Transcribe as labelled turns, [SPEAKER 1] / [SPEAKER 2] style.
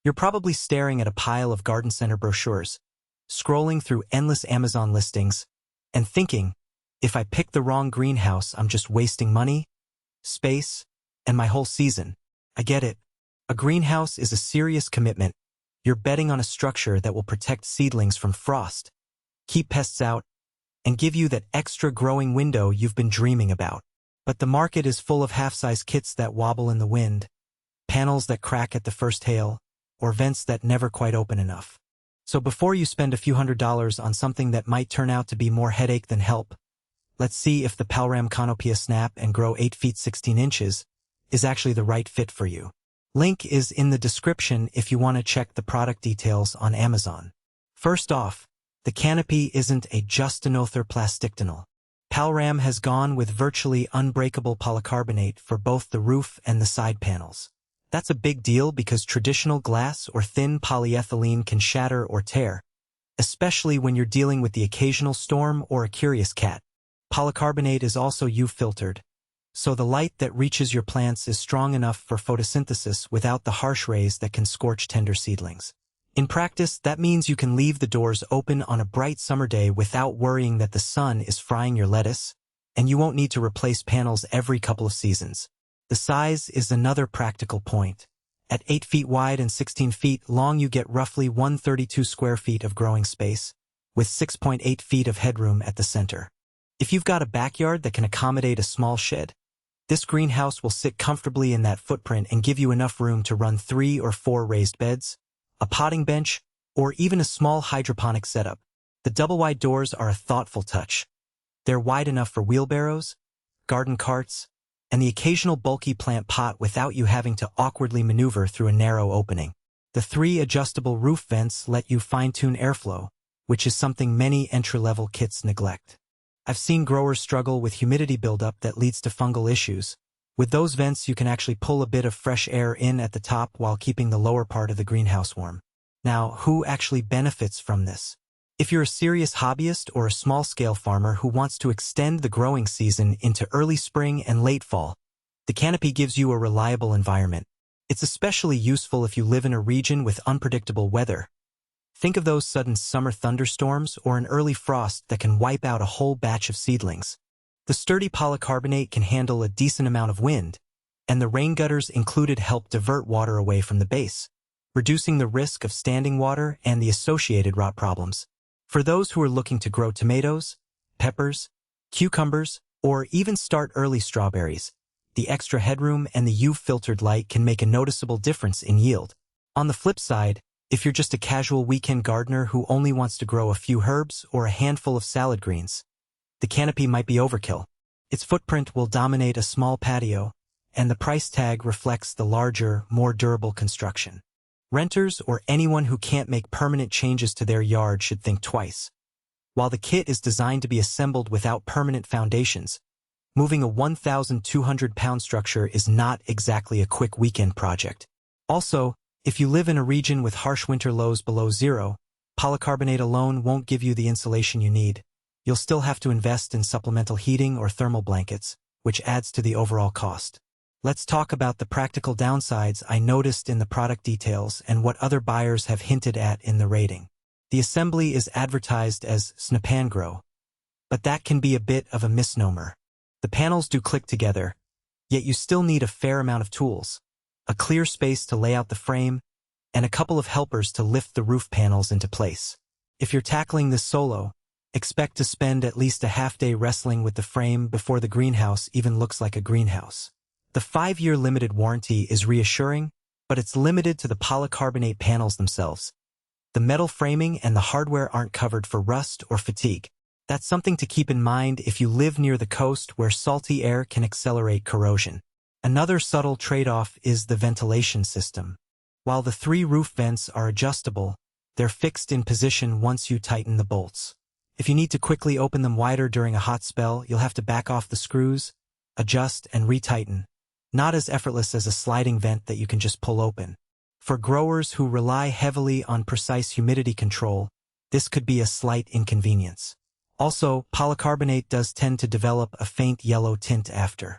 [SPEAKER 1] You're probably staring at a pile of garden center brochures, scrolling through endless Amazon listings, and thinking, if I pick the wrong greenhouse, I'm just wasting money, space, and my whole season. I get it. A greenhouse is a serious commitment. You're betting on a structure that will protect seedlings from frost, keep pests out, and give you that extra growing window you've been dreaming about. But the market is full of half-size kits that wobble in the wind, panels that crack at the first hail, or vents that never quite open enough. So before you spend a few $100s on something that might turn out to be more headache than help, let's see if the Palram Canopia Snap and Grow 8 feet 16 inches is actually the right fit for you. Link is in the description if you want to check the product details on Amazon. First off, the canopy isn't a just another plastictanol. Palram has gone with virtually unbreakable polycarbonate for both the roof and the side panels. That's a big deal because traditional glass or thin polyethylene can shatter or tear, especially when you're dealing with the occasional storm or a curious cat. Polycarbonate is also UV-filtered, so the light that reaches your plants is strong enough for photosynthesis without the harsh rays that can scorch tender seedlings. In practice, that means you can leave the doors open on a bright summer day without worrying that the sun is frying your lettuce, and you won't need to replace panels every couple of seasons. The size is another practical point. At 8 feet wide and 16 feet long, you get roughly 132 square feet of growing space, with 6.8 feet of headroom at the center. If you've got a backyard that can accommodate a small shed, this greenhouse will sit comfortably in that footprint and give you enough room to run 3 or 4 raised beds, a potting bench, or even a small hydroponic setup. The double-wide doors are a thoughtful touch. They're wide enough for wheelbarrows, garden carts, and the occasional bulky plant pot without you having to awkwardly maneuver through a narrow opening. The 3 adjustable roof vents let you fine-tune airflow, which is something many entry-level kits neglect. I've seen growers struggle with humidity buildup that leads to fungal issues. With those vents, you can actually pull a bit of fresh air in at the top while keeping the lower part of the greenhouse warm. Now, who actually benefits from this? If you're a serious hobbyist or a small-scale farmer who wants to extend the growing season into early spring and late fall, the canopy gives you a reliable environment. It's especially useful if you live in a region with unpredictable weather. Think of those sudden summer thunderstorms or an early frost that can wipe out a whole batch of seedlings. The sturdy polycarbonate can handle a decent amount of wind, and the rain gutters included help divert water away from the base, reducing the risk of standing water and the associated rot problems. For those who are looking to grow tomatoes, peppers, cucumbers, or even start early strawberries, the extra headroom and the UV-filtered light can make a noticeable difference in yield. On the flip side, if you're just a casual weekend gardener who only wants to grow a few herbs or a handful of salad greens, the canopy might be overkill. Its footprint will dominate a small patio, and the price tag reflects the larger, more durable construction. Renters or anyone who can't make permanent changes to their yard should think twice. While the kit is designed to be assembled without permanent foundations, moving a 1,200-pound structure is not exactly a quick weekend project. Also, if you live in a region with harsh winter lows below zero, polycarbonate alone won't give you the insulation you need. You'll still have to invest in supplemental heating or thermal blankets, which adds to the overall cost. Let's talk about the practical downsides I noticed in the product details and what other buyers have hinted at in the rating. The assembly is advertised as Snap and Grow, but that can be a bit of a misnomer. The panels do click together, yet you still need a fair amount of tools, a clear space to lay out the frame, and a couple of helpers to lift the roof panels into place. If you're tackling this solo, expect to spend at least a half-day wrestling with the frame before the greenhouse even looks like a greenhouse. The 5-year limited warranty is reassuring, but it's limited to the polycarbonate panels themselves. The metal framing and the hardware aren't covered for rust or fatigue. That's something to keep in mind if you live near the coast where salty air can accelerate corrosion. Another subtle trade-off is the ventilation system. While the 3 roof vents are adjustable, they're fixed in position once you tighten the bolts. If you need to quickly open them wider during a hot spell, you'll have to back off the screws, adjust, and retighten. Not as effortless as a sliding vent that you can just pull open. For growers who rely heavily on precise humidity control, this could be a slight inconvenience. Also, polycarbonate does tend to develop a faint yellow tint after